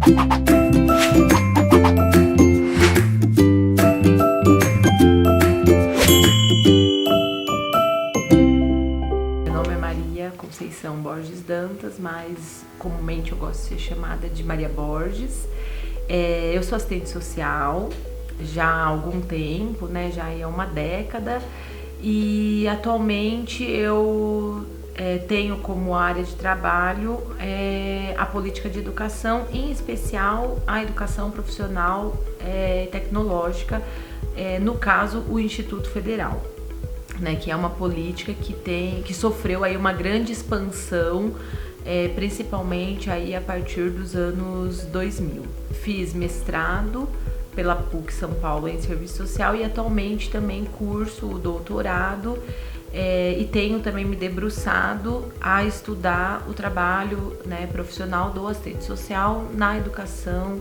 Meu nome é Maria Conceição Borges Dantas, mas comumente eu gosto de ser chamada de Maria Borges. Eu sou assistente social já há algum tempo, né? Já há uma década, e atualmente eu tenho como área de trabalho a política de educação, em especial a educação profissional e tecnológica, no caso o Instituto Federal, né, que é uma política que sofreu aí uma grande expansão, principalmente aí a partir dos anos 2000. Fiz mestrado pela PUC São Paulo em Serviço Social e atualmente também curso o doutorado, e tenho também me debruçado a estudar o trabalho, né, profissional do assistente social na educação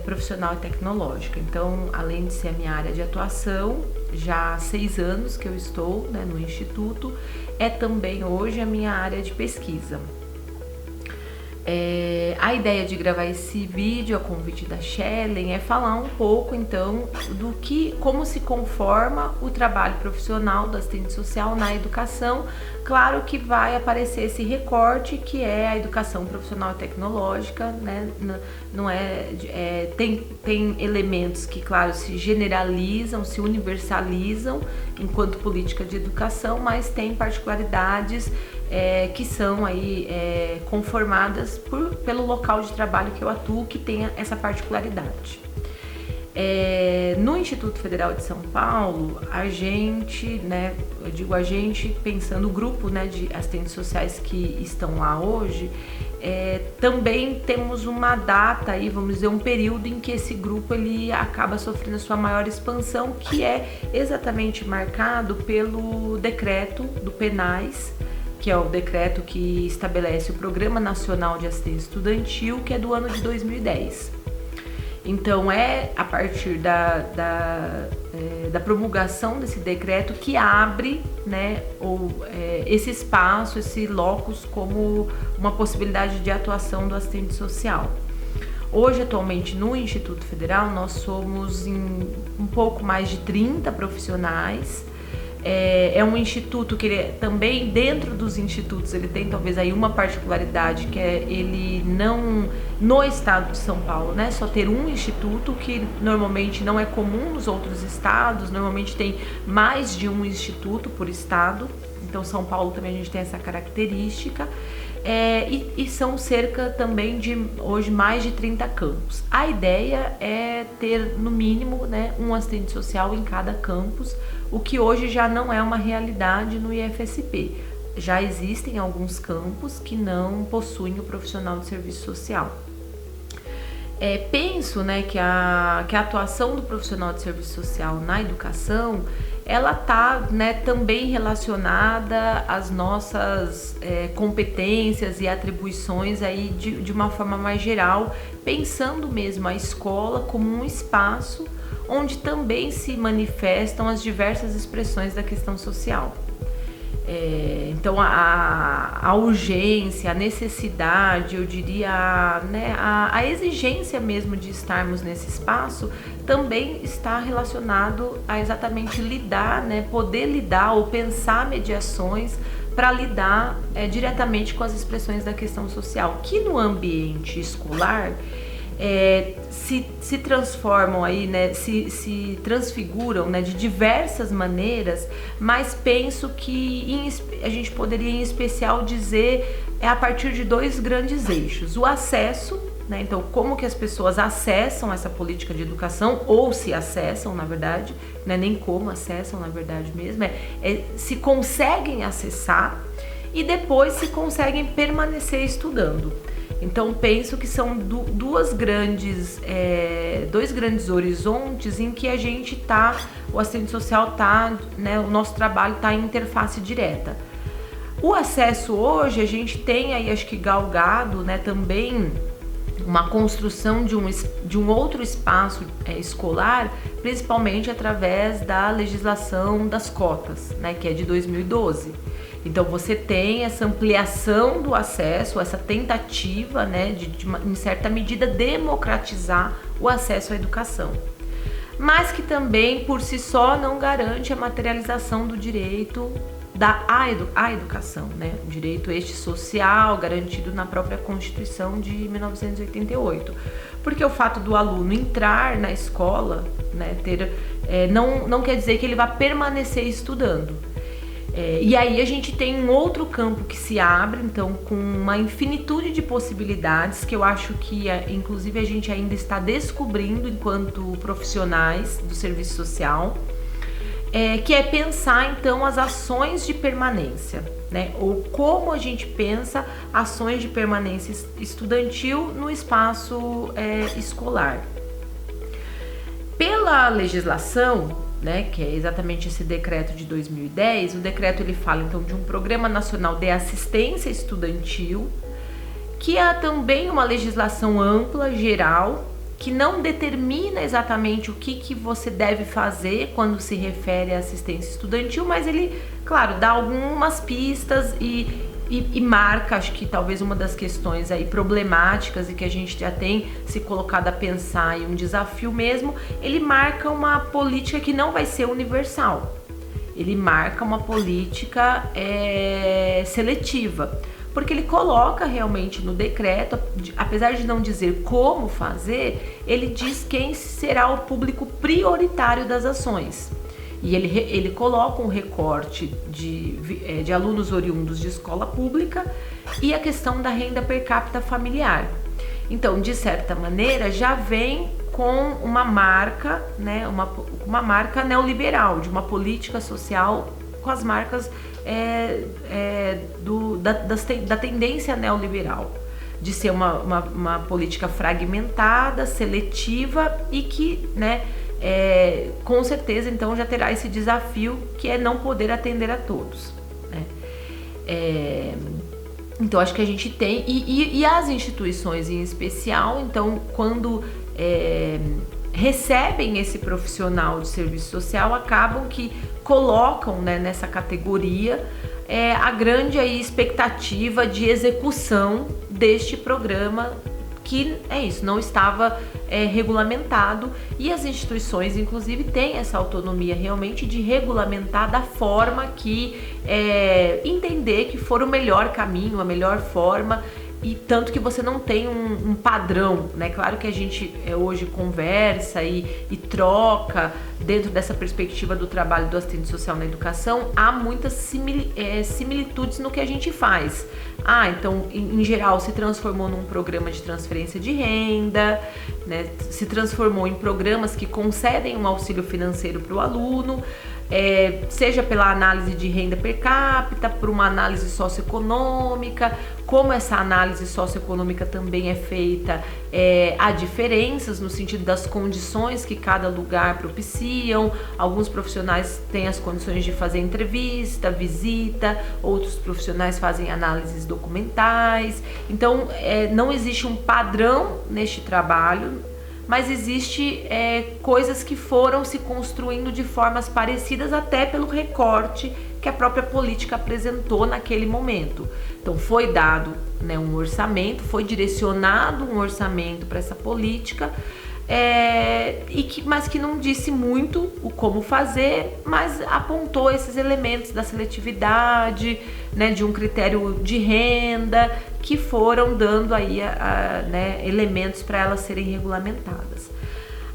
profissional e tecnológica. Então, além de ser a minha área de atuação, já há 6 anos que eu estou, né, no Instituto, é também hoje a minha área de pesquisa. A ideia de gravar esse vídeo, a convite da Shellen, é falar um pouco então como se conforma o trabalho profissional do assistente social na educação. Claro que vai aparecer esse recorte que é a educação profissional e tecnológica, né? Não tem elementos que, claro, se generalizam, se universalizam enquanto política de educação, mas tem particularidades que são aí conformadas pelo local de trabalho que eu atuo, que tem essa particularidade. No Instituto Federal de São Paulo, a gente, né, eu digo a gente pensando o grupo, né, de assistentes sociais que estão lá hoje, também temos uma data aí, vamos dizer, um período em que esse grupo ele acaba sofrendo a sua maior expansão, que é exatamente marcado pelo decreto do PNAES, que é o decreto que estabelece o Programa Nacional de Assistência Estudantil, que é do ano de 2010. Então a partir da promulgação desse decreto que abre, né, esse espaço, esse locus como uma possibilidade de atuação do assistente social. Hoje, atualmente, no Instituto Federal, nós somos um pouco mais de 30 profissionais. É um instituto que ele, também dentro dos institutos, ele tem talvez aí uma particularidade, que é ele não, no estado de São Paulo, né, só ter um instituto, que normalmente não é comum nos outros estados. Normalmente tem mais de um instituto por estado. Então São Paulo também a gente tem essa característica, e são cerca também de hoje mais de 30 campos. A ideia é ter no mínimo, né, um assistente social em cada campus, o que hoje já não é uma realidade no IFSP. Já existem alguns campos que não possuem o profissional de serviço social. Penso, né, que a atuação do profissional de serviço social na educação, ela está, né, também relacionada às nossas competências e atribuições aí de uma forma mais geral, pensando mesmo a escola como um espaço onde também se manifestam as diversas expressões da questão social. Então a urgência, a necessidade, eu diria, né, a exigência mesmo de estarmos nesse espaço também está relacionado a exatamente lidar, né, poder lidar ou pensar mediações para lidar diretamente com as expressões da questão social, que no ambiente escolar se transformam aí, né, se transfiguram, né, de diversas maneiras, mas penso que a gente poderia em especial dizer a partir de 2 grandes eixos: o acesso, né, então como que as pessoas acessam essa política de educação, ou se acessam, na verdade, não é nem como acessam, na verdade mesmo, se conseguem acessar, e depois se conseguem permanecer estudando. Então penso que são dois grandes horizontes em que a gente tá, o assistente social tá, né, o nosso trabalho tá em interface direta. O acesso hoje, a gente tem aí, acho que galgado, né, também uma construção de um outro espaço escolar, principalmente através da legislação das cotas, né, que é de 2012. Então você tem essa ampliação do acesso, essa tentativa, né, de em certa medida democratizar o acesso à educação, mas que também por si só não garante a materialização do direito à educação, né? Um direito este social garantido na própria Constituição de 1988. Porque o fato do aluno entrar na escola, né, não quer dizer que ele vai permanecer estudando. E aí a gente tem um outro campo que se abre, então, com uma infinitude de possibilidades que eu acho que, inclusive, a gente ainda está descobrindo enquanto profissionais do serviço social, que é pensar, então, as ações de permanência, né? Ou como a gente pensa ações de permanência estudantil no espaço escolar. Pela legislação, né, que é exatamente esse decreto de 2010, o decreto ele fala então de um Programa Nacional de Assistência Estudantil, que é também uma legislação ampla, geral, que não determina exatamente o que você deve fazer quando se refere à assistência estudantil, mas ele, claro, dá algumas pistas e marca, acho que talvez uma das questões aí problemáticas e que a gente já tem se colocado a pensar, e um desafio mesmo, ele marca uma política que não vai ser universal. Ele marca uma política seletiva, porque ele coloca realmente no decreto, apesar de não dizer como fazer, ele diz quem será o público prioritário das ações. E ele coloca um recorte de alunos oriundos de escola pública e a questão da renda per capita familiar. Então, de certa maneira, já vem com uma marca, né, uma marca neoliberal, de uma política social com as marcas da tendência neoliberal, de ser uma política fragmentada, seletiva e que, né, com certeza então já terá esse desafio que é não poder atender a todos, né? Então acho que a gente tem e as instituições em especial, então quando recebem esse profissional de serviço social, acabam que colocam, né, nessa categoria a grande aí expectativa de execução deste programa, que é isso, não estava regulamentado, e as instituições inclusive têm essa autonomia realmente de regulamentar da forma que entender que for o melhor caminho, a melhor forma, e tanto que você não tem um padrão, né? Claro que a gente hoje conversa e troca dentro dessa perspectiva do trabalho do assistente social na educação, há muitas similitudes no que a gente faz. Então, em geral, se transformou num programa de transferência de renda, né? Se transformou em programas que concedem um auxílio financeiro para o aluno, seja pela análise de renda per capita, por uma análise socioeconômica. Como essa análise socioeconômica também é feita, há diferenças no sentido das condições que cada lugar propiciam. Alguns profissionais têm as condições de fazer entrevista, visita, outros profissionais fazem análises documentais. Então, não existe um padrão neste trabalho, mas existe coisas que foram se construindo de formas parecidas, até pelo recorte que a própria política apresentou naquele momento. Então foi dado, né, um orçamento, foi direcionado um orçamento para essa política, mas que não disse muito o como fazer, mas apontou esses elementos da seletividade, né, de um critério de renda, que foram dando aí né, elementos para elas serem regulamentadas.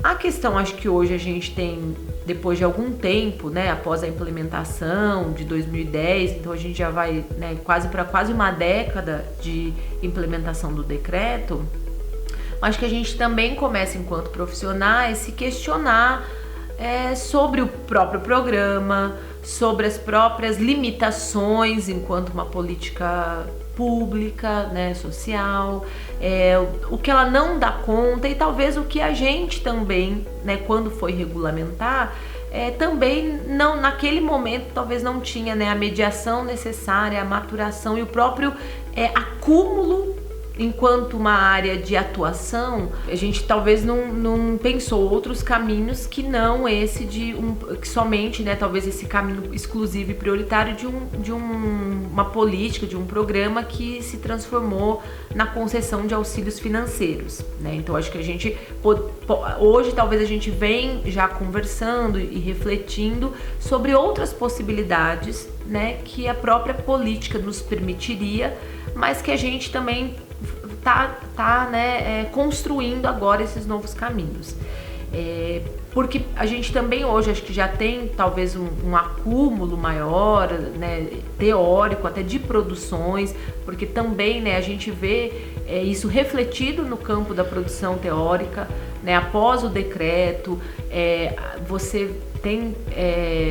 A questão, acho que hoje a gente tem, depois de algum tempo, né, após a implementação de 2010, então a gente já vai, né, quase uma década de implementação do decreto, acho que a gente também começa, enquanto profissionais, se questionar sobre o próprio programa, sobre as próprias limitações enquanto uma política pública, né, social, o que ela não dá conta, e talvez o que a gente também, né, quando foi regulamentar, também não, naquele momento talvez não tinha, né, a mediação necessária, a maturação e o próprio acúmulo enquanto uma área de atuação, a gente talvez não pensou outros caminhos que não esse que somente, né, talvez esse caminho exclusivo e prioritário de uma política, de um programa que se transformou na concessão de auxílios financeiros, né? Então acho que a gente hoje talvez a gente vem já conversando e refletindo sobre outras possibilidades, né, que a própria política nos permitiria, mas que a gente também tá construindo agora esses novos caminhos. Porque a gente também hoje acho que já tem talvez um acúmulo maior, né, teórico, até de produções, porque também, né, a gente vê isso refletido no campo da produção teórica, né, após o decreto, você tem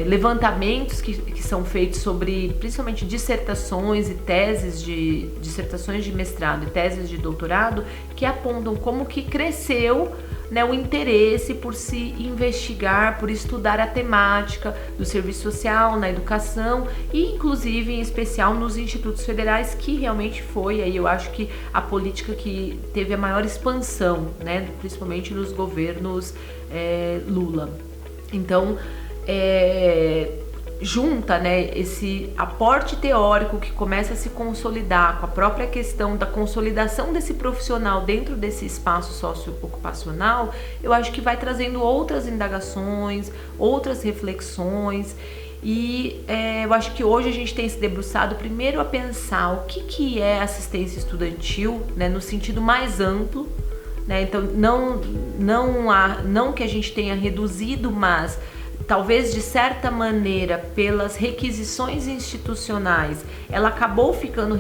levantamentos que são feitos sobre, principalmente, dissertações e dissertações de mestrado e teses de doutorado, que apontam como que cresceu, né, o interesse por se investigar, por estudar a temática do serviço social na educação e, inclusive, em especial nos institutos federais, que realmente foi, aí eu acho que a política que teve a maior expansão, né, principalmente nos governos Lula. Então, junta, né, esse aporte teórico que começa a se consolidar com a própria questão da consolidação desse profissional dentro desse espaço socioocupacional, eu acho que vai trazendo outras indagações, outras reflexões. E eu acho que hoje a gente tem se debruçado primeiro a pensar o que é assistência estudantil, né, no sentido mais amplo, né? Então não que a gente tenha reduzido, mas talvez de certa maneira pelas requisições institucionais ela acabou ficando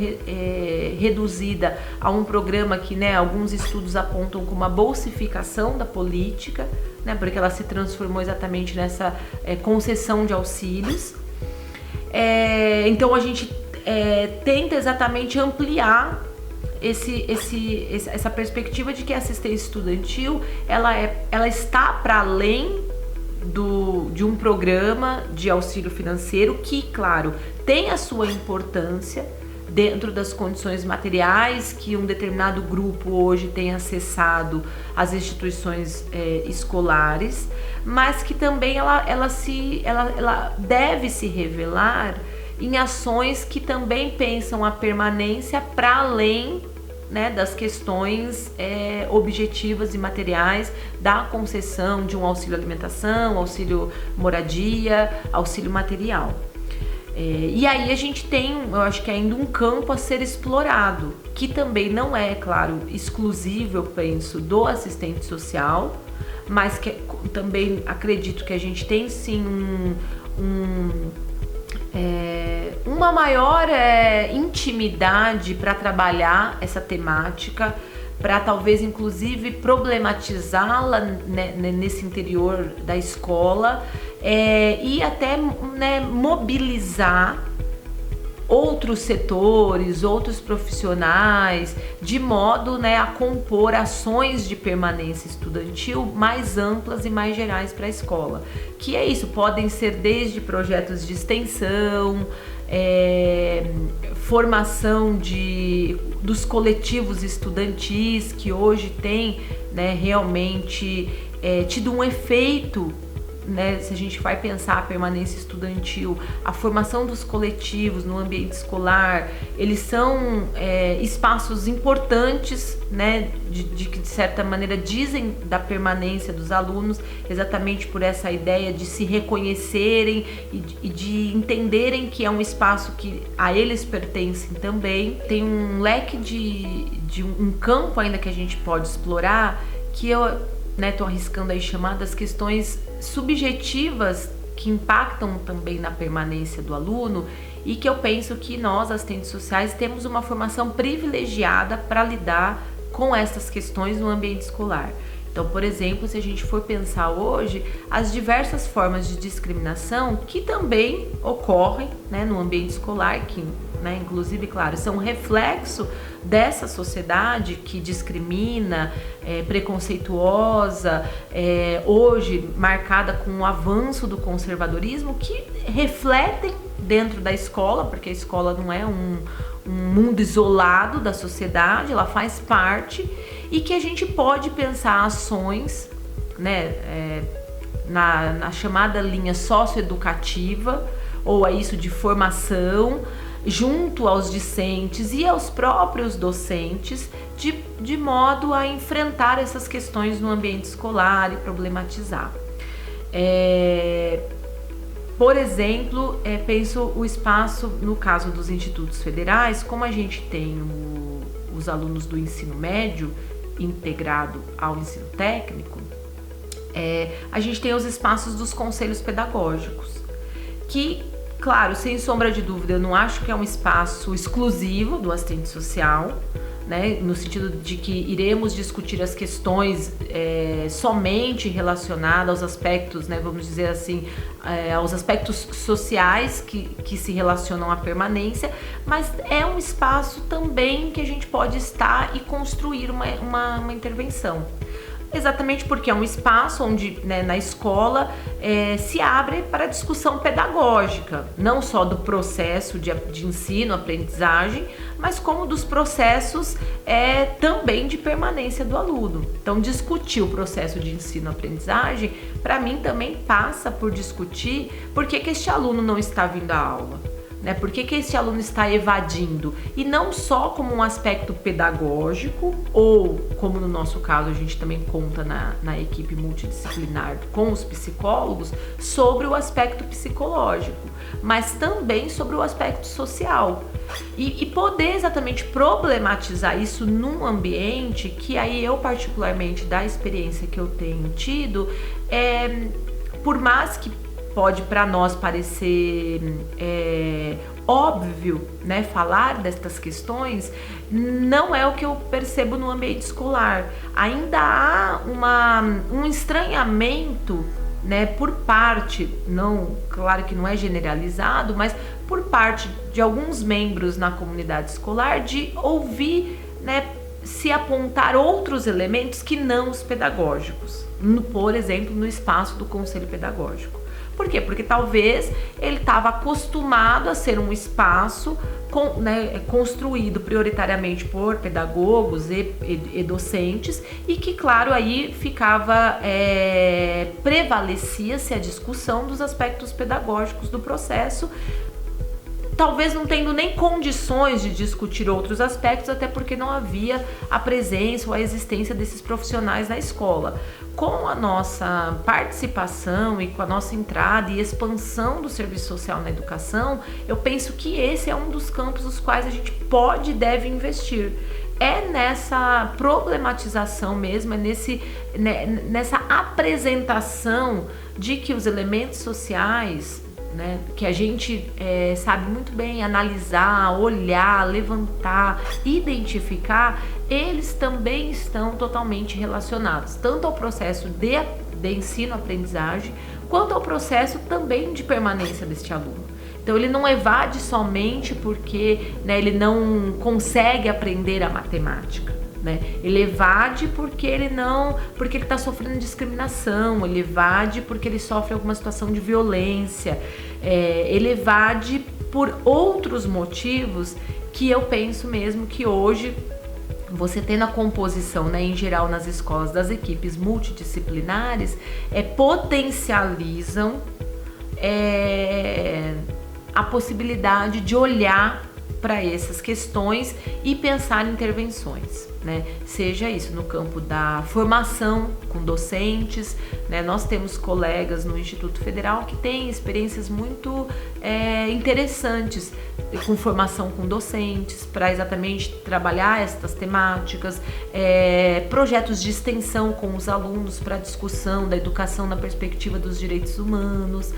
reduzida a um programa que, né, alguns estudos apontam como uma bolsificação da política, né, porque ela se transformou exatamente nessa concessão de auxílios. Então a gente tenta exatamente ampliar essa perspectiva de que a assistência estudantil ela está para além de um programa de auxílio financeiro que, claro, tem a sua importância dentro das condições materiais que um determinado grupo hoje tem acessado às instituições escolares, mas que também ela deve se revelar em ações que também pensam a permanência para além, né, das questões objetivas e materiais da concessão de um auxílio alimentação, auxílio moradia, auxílio material. E aí a gente tem, eu acho que ainda um campo a ser explorado, que também não é, claro, exclusivo, eu penso, do assistente social, mas que também acredito que a gente tem sim uma maior intimidade para trabalhar essa temática, para talvez inclusive problematizá-la, né, nesse interior da escola, e até, né, mobilizar outros setores, outros profissionais, de modo, né, a compor ações de permanência estudantil mais amplas e mais gerais para a escola. Que é isso, podem ser desde projetos de extensão, formação dos coletivos estudantis, que hoje tem, né, realmente tido um efeito, né, se a gente vai pensar a permanência estudantil, a formação dos coletivos no ambiente escolar, eles são espaços importantes, né, que de certa maneira dizem da permanência dos alunos, exatamente por essa ideia de se reconhecerem e de entenderem que é um espaço que a eles pertencem também. Tem um leque de um campo ainda que a gente pode explorar, que eu, né, tô arriscando aí chamar das questões subjetivas que impactam também na permanência do aluno, e que eu penso que nós, assistentes sociais, temos uma formação privilegiada para lidar com essas questões no ambiente escolar. Então, por exemplo, se a gente for pensar hoje, as diversas formas de discriminação que também ocorrem, né, no ambiente escolar, que, né, inclusive, claro, são reflexo dessa sociedade que discrimina, preconceituosa, hoje marcada com o avanço do conservadorismo, que refletem dentro da escola, porque a escola não é um mundo isolado da sociedade, ela faz parte, e que a gente pode pensar ações, né, na chamada linha socioeducativa, ou a isso de formação, junto aos discentes e aos próprios docentes, de modo a enfrentar essas questões no ambiente escolar e problematizar. Por exemplo, penso o espaço, no caso dos institutos federais, como a gente tem os alunos do ensino médio integrado ao ensino técnico, a gente tem os espaços dos conselhos pedagógicos, que, claro, sem sombra de dúvida, eu não acho que é um espaço exclusivo do assistente social, né, no sentido de que iremos discutir as questões somente relacionadas aos aspectos, né, vamos dizer assim, aos aspectos sociais que se relacionam à permanência, mas é um espaço também que a gente pode estar e construir uma intervenção. Exatamente porque é um espaço onde, né, na escola se abre para a discussão pedagógica, não só do processo de ensino, aprendizagem, mas como dos processos também de permanência do aluno. Então, discutir o processo de ensino-aprendizagem, para mim, também passa por discutir por que este aluno não está vindo à aula. Né? Por que esse aluno está evadindo? E não só como um aspecto pedagógico, ou como no nosso caso a gente também conta na equipe multidisciplinar com os psicólogos, sobre o aspecto psicológico, mas também sobre o aspecto social. E poder exatamente problematizar isso num ambiente que aí eu particularmente, da experiência que eu tenho tido, por mais que pode para nós parecer óbvio, né, falar destas questões, não é o que eu percebo no ambiente escolar. Ainda há um estranhamento, né, por parte, não, claro que não é generalizado, mas por parte de alguns membros na comunidade escolar, de ouvir, né, se apontar outros elementos que não os pedagógicos, por exemplo, no espaço do conselho pedagógico. Por quê? Porque talvez ele estava acostumado a ser um espaço construído prioritariamente por pedagogos e docentes, e que, claro, aí ficava, prevalecia-se a discussão dos aspectos pedagógicos do processo, talvez não tendo nem condições de discutir outros aspectos, até porque não havia a presença ou a existência desses profissionais na escola. Com a nossa participação e com a nossa entrada e expansão do serviço social na educação, eu penso que esse é um dos campos nos quais a gente pode e deve investir. É nessa problematização mesmo, nessa apresentação de que os elementos sociais, né, que a gente sabe muito bem analisar, olhar, levantar, identificar, eles também estão totalmente relacionados, tanto ao processo de ensino-aprendizagem, quanto ao processo também de permanência deste aluno. Então ele não evade somente porque, né, ele não consegue aprender a matemática. Né? Ele evade porque ele está sofrendo discriminação, ele evade porque ele sofre alguma situação de violência, ele evade por outros motivos que eu penso mesmo que hoje você tendo a composição, né, em geral nas escolas, das equipes multidisciplinares, potencializam a possibilidade de olhar para essas questões e pensar em intervenções, né? Seja isso no campo da formação com docentes, né? Nós temos colegas no Instituto Federal que têm experiências muito interessantes com formação com docentes para exatamente trabalhar estas temáticas, projetos de extensão com os alunos para discussão da educação na perspectiva dos direitos humanos,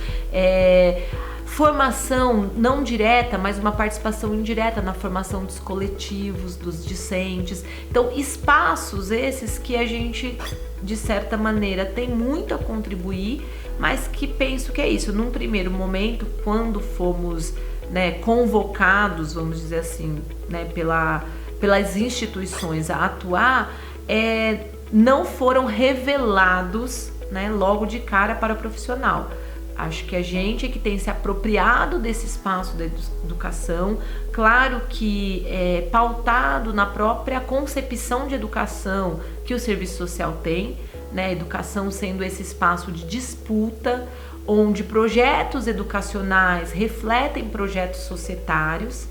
formação não direta, mas uma participação indireta na formação dos coletivos, dos discentes. Então, espaços esses que a gente, de certa maneira, tem muito a contribuir, mas que penso que é isso. Num primeiro momento, quando fomos, né, convocados, vamos dizer assim, né, pelas instituições a atuar, não foram revelados, né, logo de cara para o profissional. Acho que a gente é que tem se apropriado desse espaço da educação, claro que é pautado na própria concepção de educação que o serviço social tem, né? Educação sendo esse espaço de disputa, onde projetos educacionais refletem projetos societários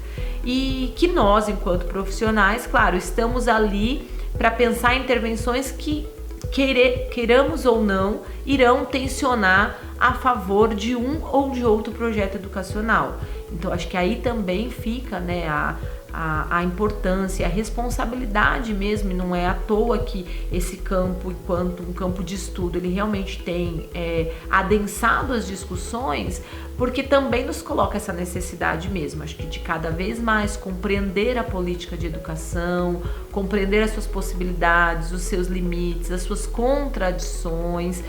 e que nós, enquanto profissionais, claro, estamos ali para pensar em intervenções que queiramos ou não, irão tensionar a favor de um ou de outro projeto educacional. Então, acho que aí também fica, né, a importância, a responsabilidade mesmo, e não é à toa que esse campo, enquanto um campo de estudo, ele realmente tem adensado as discussões, porque também nos coloca essa necessidade mesmo, acho que de cada vez mais compreender a política de educação, compreender as suas possibilidades, os seus limites, as suas contradições,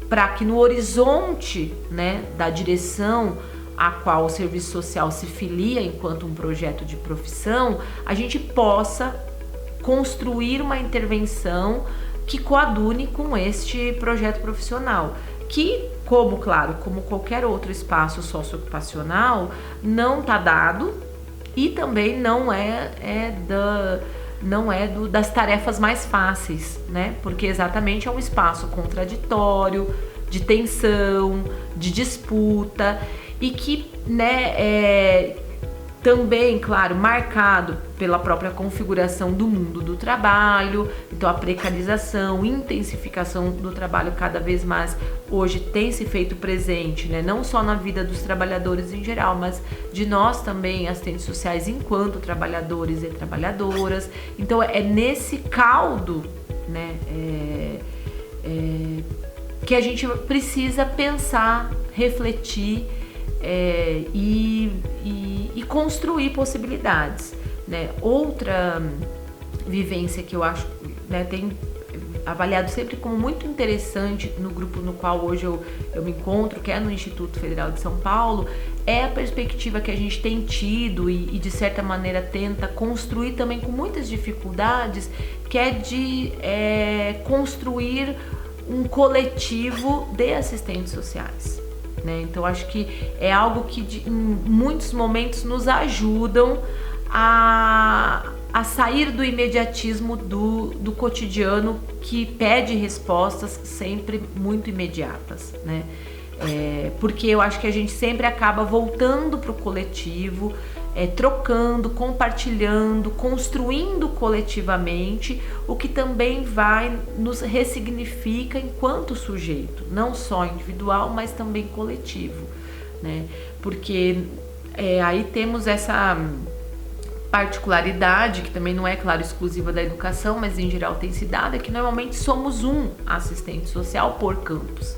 para que no horizonte, né, da direção a qual o serviço social se filia enquanto um projeto de profissão, a gente possa construir uma intervenção que coadune com este projeto profissional, que, como qualquer outro espaço socioocupacional, não está dado e também não das tarefas mais fáceis, né? Porque exatamente é um espaço contraditório, de tensão, de disputa, e que, né, também, claro, marcado pela própria configuração do mundo do trabalho. Então a precarização, intensificação do trabalho cada vez mais hoje tem se feito presente, né? Não só na vida dos trabalhadores em geral, mas de nós também, assistentes sociais, enquanto trabalhadores e trabalhadoras. Então é nesse caldo, né, que a gente precisa pensar, refletir e construir possibilidades, né? Outra vivência que eu acho, né, tem avaliado sempre como muito interessante no grupo no qual hoje eu me encontro, que é no Instituto Federal de São Paulo, é a perspectiva que a gente tem tido e de certa maneira tenta construir também com muitas dificuldades, que é de construir um coletivo de assistentes sociais, né? Então acho que é algo que em muitos momentos nos ajudam a sair do imediatismo do cotidiano, que pede respostas sempre muito imediatas, né? Porque eu acho que a gente sempre acaba voltando para o coletivo, trocando, compartilhando, construindo coletivamente, o que também nos ressignifica enquanto sujeito, não só individual, mas também coletivo, né? Porque aí temos essa particularidade, que também não é, claro, exclusiva da educação, mas em geral tem se dado, é que normalmente somos um assistente social por campus.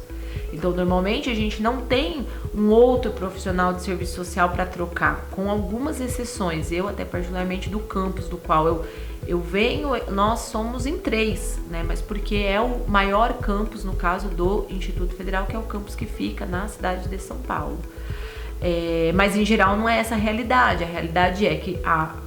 Então, normalmente a gente não tem um outro profissional de serviço social para trocar, com algumas exceções. Eu, até particularmente do campus do qual eu venho, nós somos em 3, né? Mas porque é o maior campus, no caso do Instituto Federal, que é o campus que fica na cidade de São Paulo. Mas em geral não é essa a realidade. A realidade é que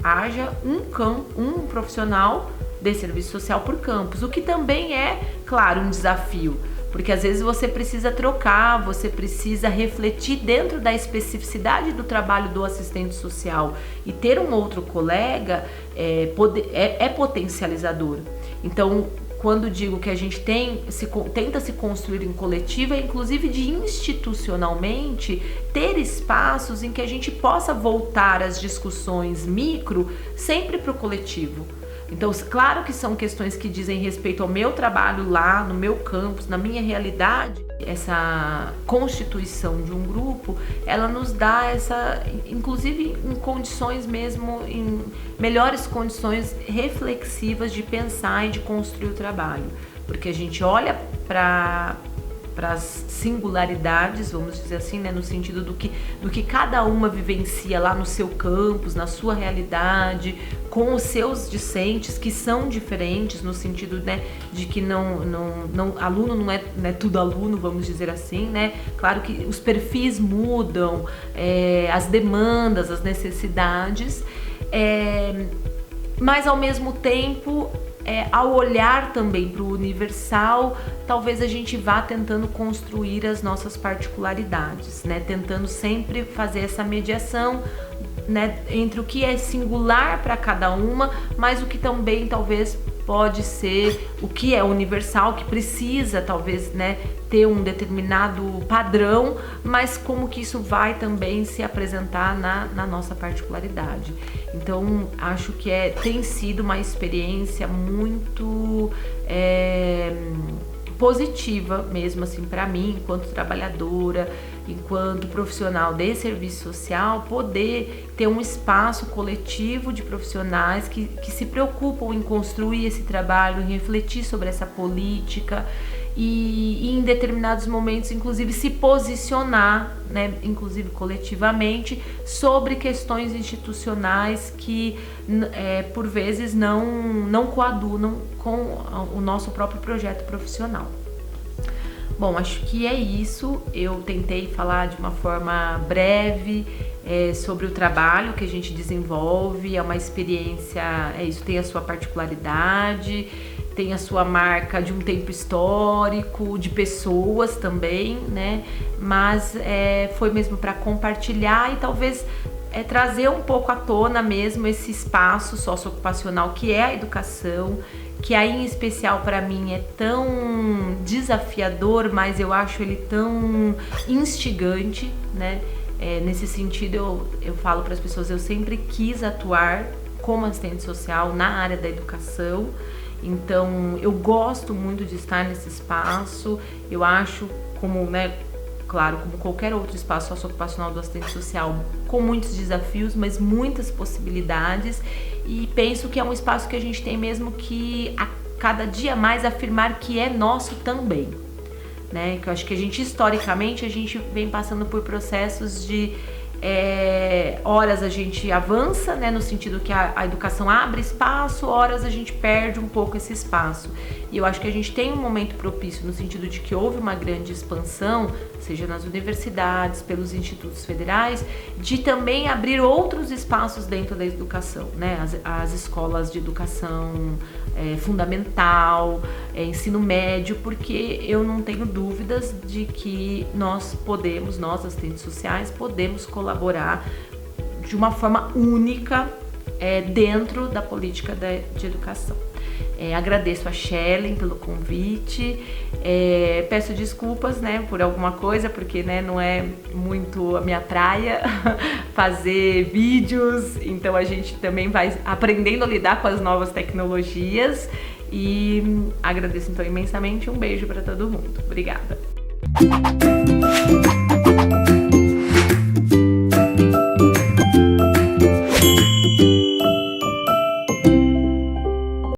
haja um profissional de serviço social por campus, o que também é, claro, um desafio, porque às vezes você precisa trocar, você precisa refletir dentro da especificidade do trabalho do assistente social, e ter um outro colega é potencializador. Então, quando digo que a gente tenta se construir em coletivo, é inclusive de institucionalmente ter espaços em que a gente possa voltar as discussões micro sempre para o coletivo. Então, claro que são questões que dizem respeito ao meu trabalho lá, no meu campus, na minha realidade. Essa constituição de um grupo, ela nos dá inclusive em condições mesmo, em melhores condições reflexivas de pensar e de construir o trabalho. Porque a gente olha para as singularidades, vamos dizer assim, né, no sentido do que cada uma vivencia lá no seu campus, na sua realidade, com os seus discentes, que são diferentes, no sentido, né, de que aluno não é tudo aluno, vamos dizer assim, né? Claro que os perfis mudam, as demandas, as necessidades, mas ao mesmo tempo ao olhar também para o universal, talvez a gente vá tentando construir as nossas particularidades, né? Tentando sempre fazer essa mediação, né, entre o que é singular para cada uma, mas o que também talvez pode ser o que é universal, que precisa talvez, né, ter um determinado padrão, mas como que isso vai também se apresentar na nossa particularidade. Então acho que tem sido uma experiência muito positiva mesmo assim para mim, enquanto trabalhadora, enquanto profissional de serviço social, poder ter um espaço coletivo de profissionais que se preocupam em construir esse trabalho, em refletir sobre essa política e em determinados momentos, inclusive, se posicionar, né, inclusive coletivamente, sobre questões institucionais que, por vezes, não coadunam com o nosso próprio projeto profissional. Bom, acho que é isso. Eu tentei falar de uma forma breve sobre o trabalho que a gente desenvolve. É uma experiência, isso tem a sua particularidade, tem a sua marca de um tempo histórico, de pessoas também, né? Mas foi mesmo para compartilhar e talvez trazer um pouco à tona mesmo esse espaço socioocupacional que é a educação, que aí em especial para mim é tão desafiador, mas eu acho ele tão instigante, né? Nesse sentido eu falo para as pessoas, eu sempre quis atuar como assistente social na área da educação, então eu gosto muito de estar nesse espaço. Eu acho, como, né, claro, como qualquer outro espaço socioocupacional do assistente social, com muitos desafios, mas muitas possibilidades, e penso que é um espaço que a gente tem mesmo que a cada dia mais afirmar que é nosso também, né? Que eu acho que a gente, historicamente, a gente vem passando por processos de horas a gente avança, né, no sentido que a educação abre espaço, horas a gente perde um pouco esse espaço. E eu acho que a gente tem um momento propício no sentido de que houve uma grande expansão, seja nas universidades, pelos institutos federais, de também abrir outros espaços dentro da educação, né? As escolas de educação fundamental, ensino médio, porque eu não tenho dúvidas de que nós assistentes sociais, podemos colaborar de uma forma única dentro da política de educação. Agradeço a Shellen pelo convite, peço desculpas, né, por alguma coisa, porque, né, não é muito a minha praia fazer vídeos, então a gente também vai aprendendo a lidar com as novas tecnologias, e agradeço então imensamente. Um beijo para todo mundo. Obrigada.